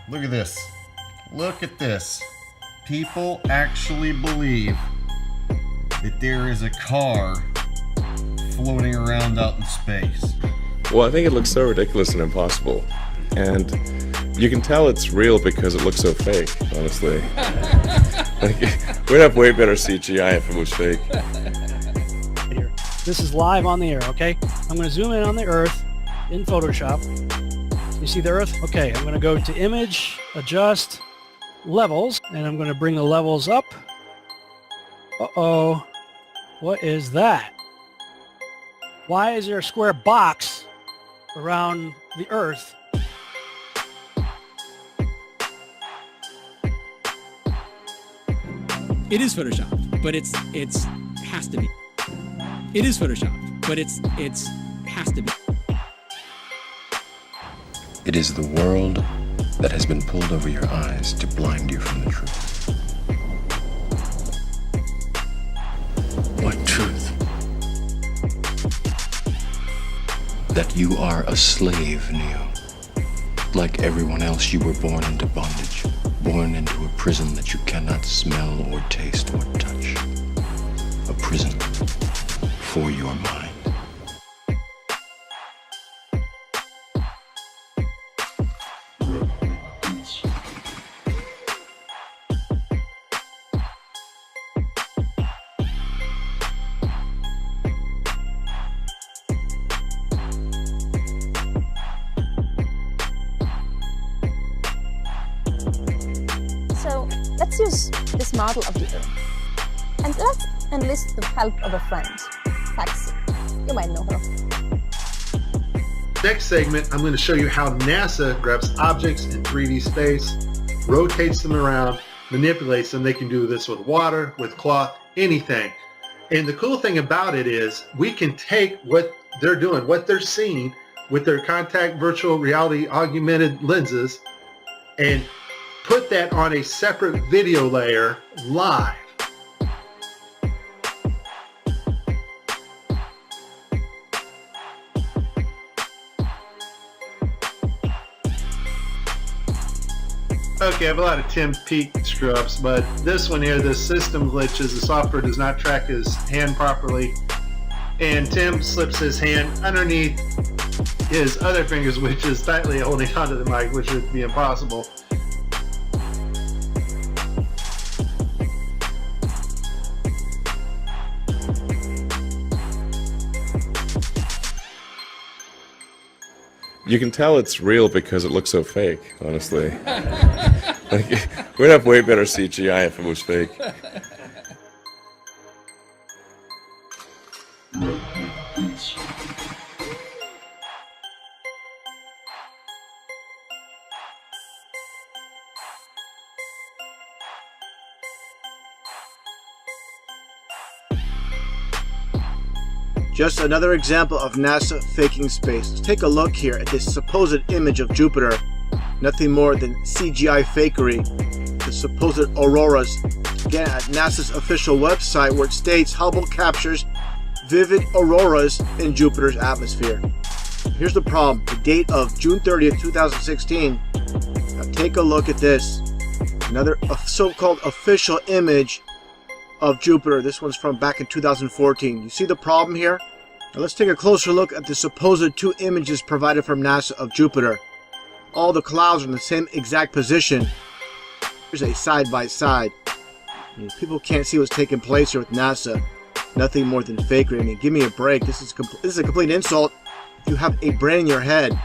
Look at this. Look at this. People actually believe that there is a car floating around out in space. Well, I think it looks so ridiculous and impossible. And you can tell it's real because it looks so fake, honestly. Like, we'd have way better CGI if it was fake. This is live on the air, okay? I'm going to zoom in on the Earth in Photoshop. You see the Earth? Okay, I'm going to go to Image, Adjust, Levels, and I'm going to bring the levels up. Uh-oh. What is that? Why is there a square box around the Earth? It is Photoshop, but it's has to be. It is Photoshop, but it's has to be. It is the world that has been pulled over your eyes to blind you from the truth. What truth? That you are a slave, Neo. Like everyone else, you were born into bondage, born into a prison that you cannot smell or taste or touch. A prison for your mind. So let's use this model of the Earth. And let's enlist the help of a friend, Taxi. You might know her. Next segment, I'm going to show you how NASA grabs objects in 3D space, rotates them around, manipulates them. They can do this with water, with cloth, anything. And the cool thing about it is we can take what they're doing, what they're seeing with their contact virtual reality augmented lenses and put that on a separate video layer live. Okay, I have a lot of Tim Peake screw-ups, but this one here, the system glitches, the software does not track his hand properly, and Tim slips his hand underneath his other fingers, which is tightly holding onto the mic, which would be impossible. You can tell it's real because it looks so fake, honestly. Like, we'd have way better CGI if it was fake. Just another example of NASA faking space. Let's take a look here at this supposed image of Jupiter. Nothing more than CGI fakery. The supposed auroras. Again, at NASA's official website where it states Hubble captures vivid auroras in Jupiter's atmosphere. Here's the problem. The date of June 30th, 2016. Now take a look at this. Another so-called official image of Jupiter. This one's from back in 2014. You see the problem here? Now let's take a closer look at the supposed two images provided from NASA of Jupiter. All the clouds are in the same exact position. Here's a side-by-side. People can't see what's taking place here with NASA. Nothing more than fakery. I mean, give me a break. This is a complete insult. You have a brain in your head.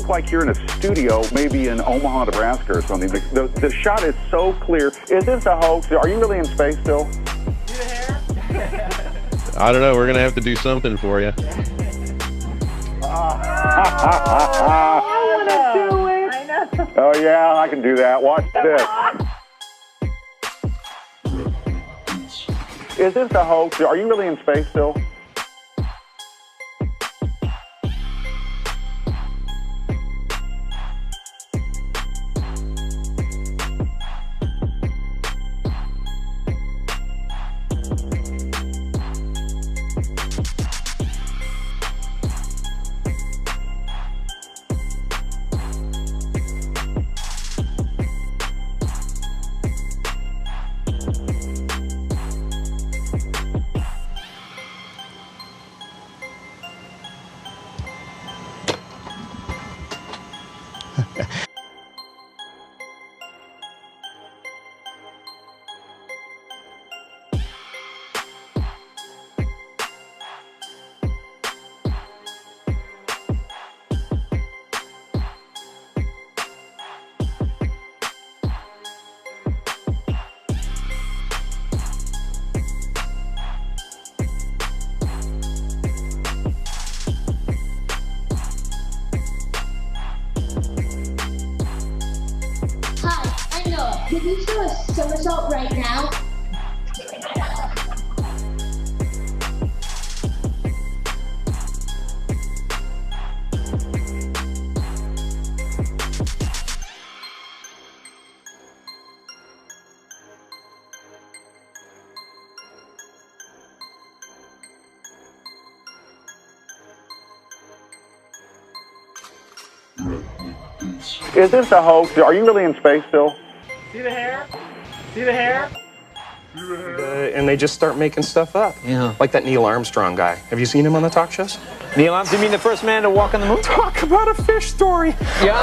Like you're in a studio, maybe in Omaha, Nebraska or something. The shot is so clear. Is this a hoax? Are you really in space still? I don't know. We're going to have to do something for you. I want to do it. I know. Oh, yeah, I can do that. Watch this. Is this a hoax? Are you really in space still? Is this a hoax? Are you really in space still? See the hair? See the hair? And they just start making stuff up. Yeah. Like that Neil Armstrong guy. Have you seen him on the talk shows? Neil Armstrong, you mean the first man to walk on the moon? Talk about a fish story. Yeah.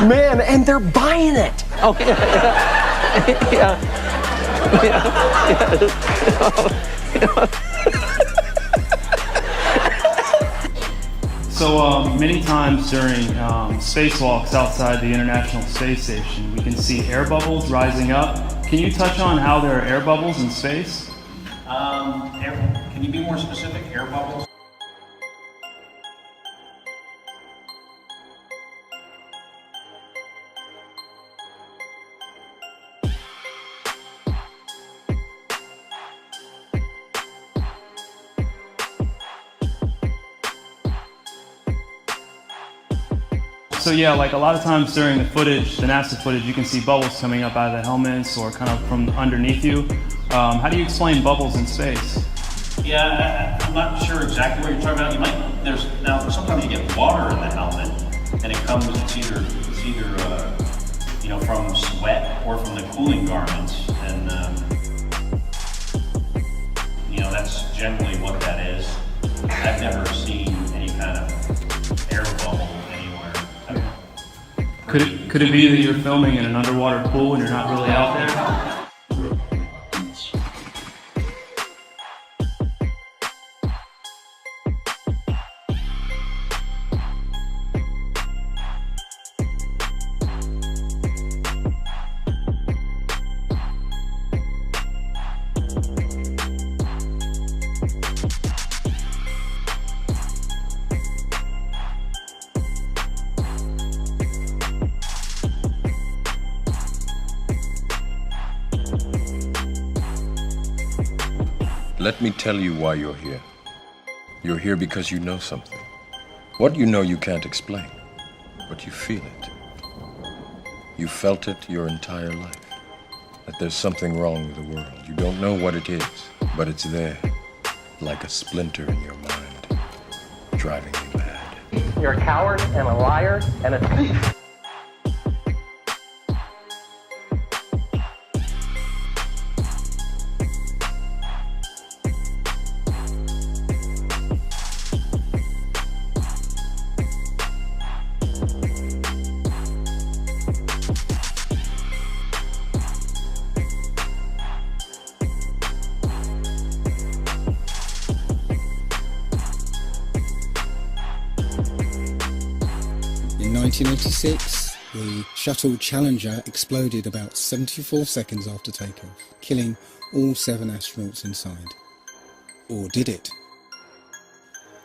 Man, and they're buying it. Oh, yeah. So many times during spacewalks outside the International Space Station, we can see air bubbles rising up. Can you touch on how there are air bubbles in space? Can you be more specific? Air bubbles? So yeah, like a lot of times during the footage, the NASA footage, you can see bubbles coming up out of the helmets or kind of from underneath you. How do you explain bubbles in space? Yeah, I'm not sure exactly what you're talking about. Now sometimes you get water in the helmet, and it's either from sweat or from the cooling garments, and that's generally what that is. I've never seen any kind of air bubble anywhere. Could it be that you're filming in an underwater pool and you're not really out there? Let me tell you why you're here. You're here because you know something. What you know you can't explain, but you feel it. You felt it your entire life, that there's something wrong with the world. You don't know what it is, but it's there, like a splinter in your mind, driving you mad. You're a coward and a liar and a thief. In 1986, the shuttle Challenger exploded about 74 seconds after takeoff, killing all 7 astronauts inside. Or did it?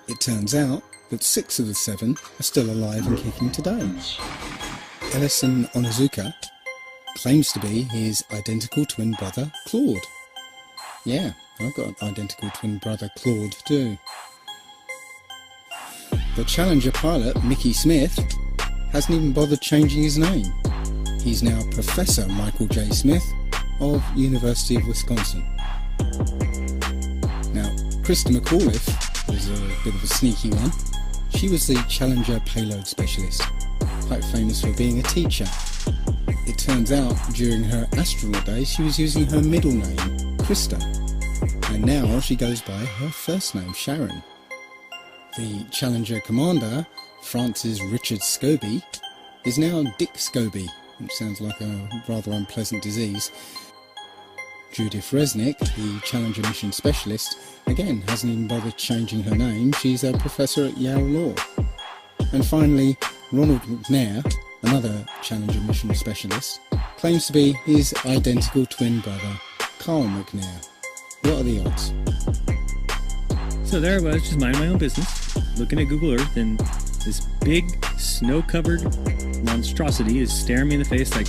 It turns out that 6 of the 7 are still alive and kicking today. Ellison Onizuka claims to be his identical twin brother, Claude. Yeah, I've got an identical twin brother, Claude, too. The Challenger pilot, Mickey Smith, hasn't even bothered changing his name. He's now Professor Michael J. Smith of University of Wisconsin. Now, Krista McAuliffe was a bit of a sneaky one. She was the Challenger payload specialist, quite famous for being a teacher. It turns out during her astronaut days she was using her middle name, Krista, and now she goes by her first name, Sharon. The Challenger commander, Francis Richard Scobie, is now Dick Scobie, which sounds like a rather unpleasant disease. Judith Resnick, the Challenger mission specialist, again hasn't even bothered changing her name. She's a professor at Yale Law. And finally, Ronald McNair, another Challenger mission specialist, claims to be his identical twin brother, Carl McNair. What are the odds? So there I was, just minding my own business, looking at Google Earth, and this big, snow-covered monstrosity is staring me in the face like,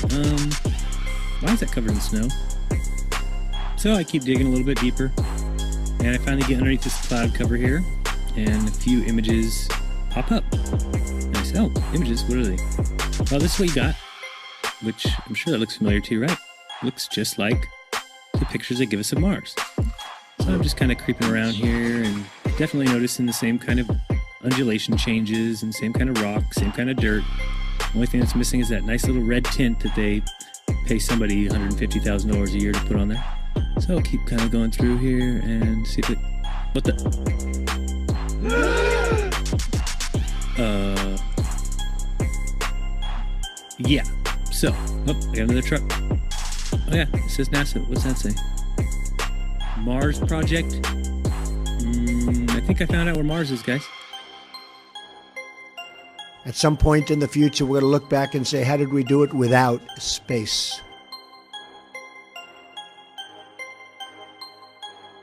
why is that covered in snow? So I keep digging a little bit deeper, and I finally get underneath this cloud cover here, and a few images pop up. And I say, oh, images, what are they? Well, this is what you got, which I'm sure that looks familiar to you, right? Looks just like the pictures they give us of Mars. So I'm just kind of creeping around here and definitely noticing the same kind of undulation changes and same kind of rock, same kind of dirt. Only thing that's missing is that nice little red tint that they pay somebody $150,000 a year to put on there. So I'll keep kind of going through here and see if it... What the... Yeah. So, I got another truck. Oh yeah, it says NASA. What's that say? Mars Project? I think I found out where Mars is, guys. At some point in the future, we're going to look back and say, how did we do it without space?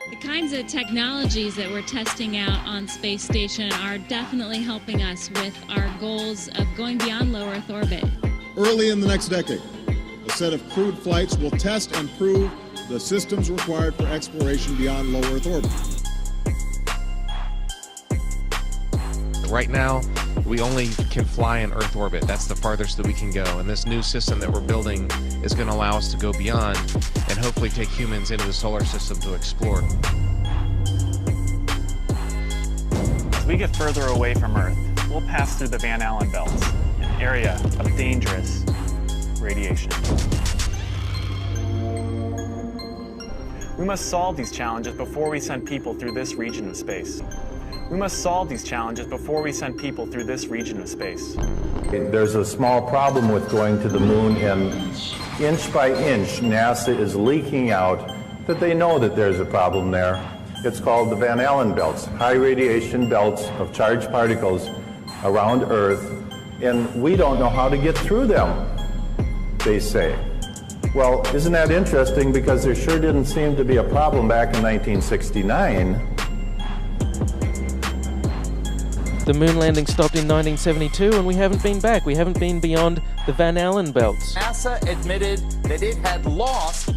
The kinds of technologies that we're testing out on Space Station are definitely helping us with our goals of going beyond low Earth orbit. Early in the next decade, a set of crewed flights will test and prove the systems required for exploration beyond low Earth orbit. Right now, we only can fly in Earth orbit. That's the farthest that we can go. And this new system that we're building is going to allow us to go beyond and hopefully take humans into the solar system to explore. As we get further away from Earth, we'll pass through the Van Allen belts, an area of dangerous radiation. We must solve these challenges before we send people through this region of space. We must solve these challenges before we send people through this region of space. There's a small problem with going to the moon, and inch by inch, NASA is leaking out that they know that there's a problem there. It's called the Van Allen belts, high radiation belts of charged particles around Earth, and we don't know how to get through them, they say. Well, isn't that interesting, because there sure didn't seem to be a problem back in 1969. The moon landing stopped in 1972 and we haven't been back. We haven't been beyond the Van Allen belts. NASA admitted that it had lost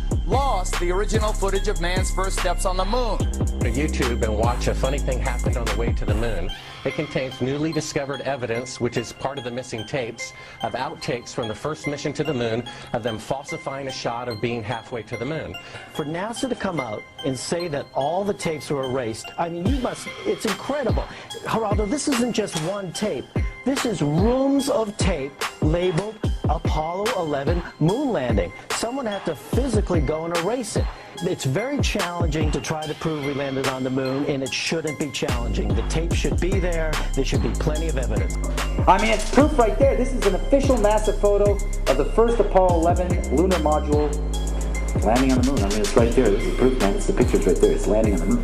the original footage of man's first steps on the moon. Go to YouTube and watch A Funny Thing Happened on the Way to the Moon. It contains newly discovered evidence, which is part of the missing tapes, of outtakes from the first mission to the moon, of them falsifying a shot of being halfway to the moon. For NASA to come out and say that all the tapes were erased, I mean, it's incredible. Geraldo, this isn't just one tape. This is rooms of tape labeled Apollo 11 moon landing. Someone had to physically go and erase it. It's very challenging to try to prove we landed on the moon, and it shouldn't be challenging. The tape should be there. There should be plenty of evidence. I mean, it's proof right there. This is an official NASA photo of the first Apollo 11 lunar module landing on the moon. I mean, it's right there. This is proof, man. It's the picture's right there. It's landing on the moon.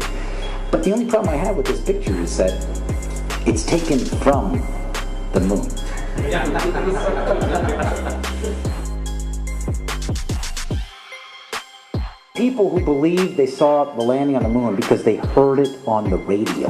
But the only problem I have with this picture is that it's taken from the moon. People who believe they saw the landing on the moon because they heard it on the radio.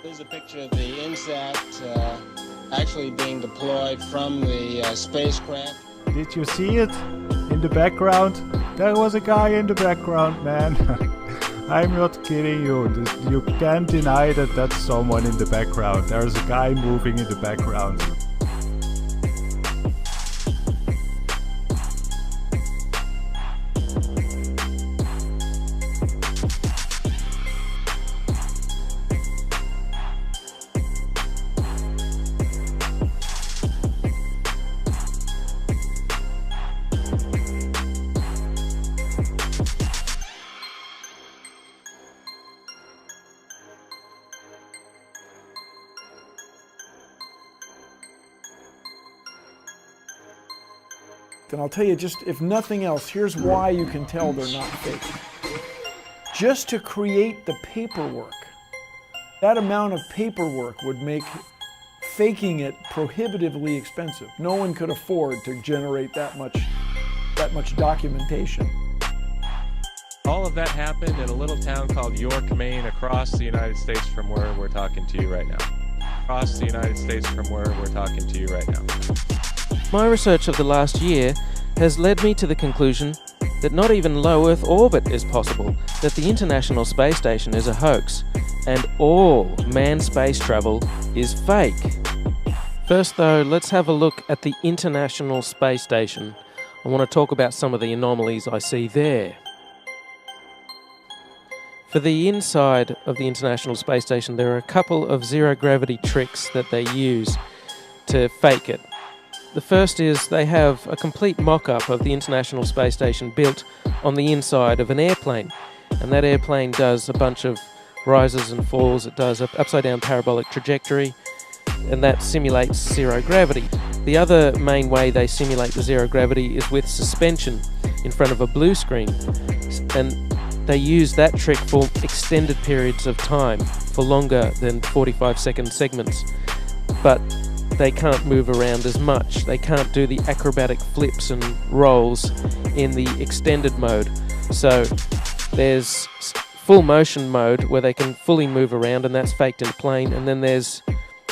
This is a picture of the INSAT actually being deployed from the spacecraft. Did you see it in the background? There was a guy in the background, man. I'm not kidding you. You can't deny that that's someone in the background. There's a guy moving in the background. And I'll tell you, just if nothing else, here's why you can tell they're not fake. Just to create the paperwork That amount of paperwork would make faking it prohibitively expensive. No one could afford to generate that much documentation. All of that happened in a little town called York, Maine, across the United States from where we're talking to you right now. Across the United States from where we're talking to you right now. My research of the last year has led me to the conclusion that not even low Earth orbit is possible, that the International Space Station is a hoax, and all manned space travel is fake. First though, let's have a look at the International Space Station. I want to talk about some of the anomalies I see there. For the inside of the International Space Station, there are a couple of zero-gravity tricks that they use to fake it. The first is they have a complete mock-up of the International Space Station built on the inside of an airplane. And that airplane does a bunch of rises and falls. It does an upside-down parabolic trajectory, and that simulates zero gravity. The other main way they simulate the zero gravity is with suspension in front of a blue screen. And they use that trick for extended periods of time, for longer than 45-second segments. But they can't move around as much. They can't do the acrobatic flips and rolls in the extended mode. So there's full motion mode where they can fully move around, and that's faked in plane. And then there's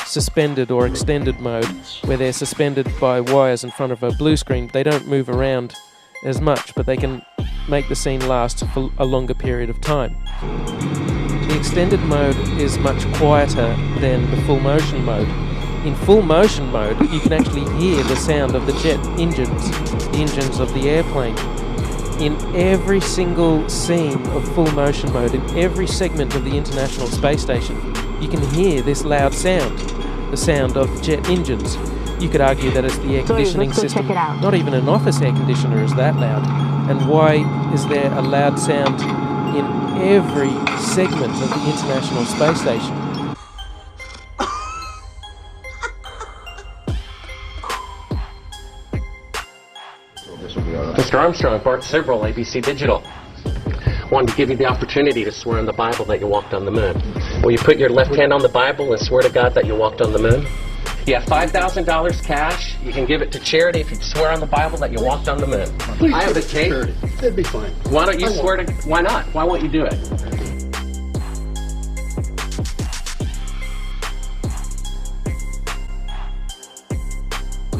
suspended or extended mode where they're suspended by wires in front of a blue screen. They don't move around as much, but they can make the scene last for a longer period of time. The extended mode is much quieter than the full motion mode. In full motion mode, you can actually hear the sound of the jet engines, the engines of the airplane. In every single scene of full motion mode, in every segment of the International Space Station, you can hear this loud sound, the sound of the jet engines. You could argue that it's the air conditioning system. Not even an office air conditioner is that loud. And why is there a loud sound in every segment of the International Space Station? Mr. Armstrong, Bart Sibrel, ABC Digital. Wanted to give you the opportunity to swear on the Bible that you walked on the moon. Will you put your left hand on the Bible and swear to God that you walked on the moon? You have $5,000 cash. You can give it to charity if you swear on the Bible that you walked on the moon. Please I have the give it to tape. charity. That'd be fine. Why don't you swear to... Why not? Why won't you do it?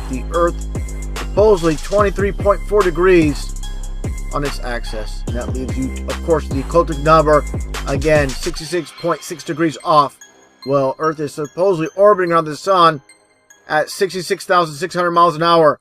The Earth supposedly 23.4 degrees on its axis. And that leaves you, of course, the occultic number, again, 66.6 degrees off. Well, Earth is supposedly orbiting around the sun at 66,600 miles an hour.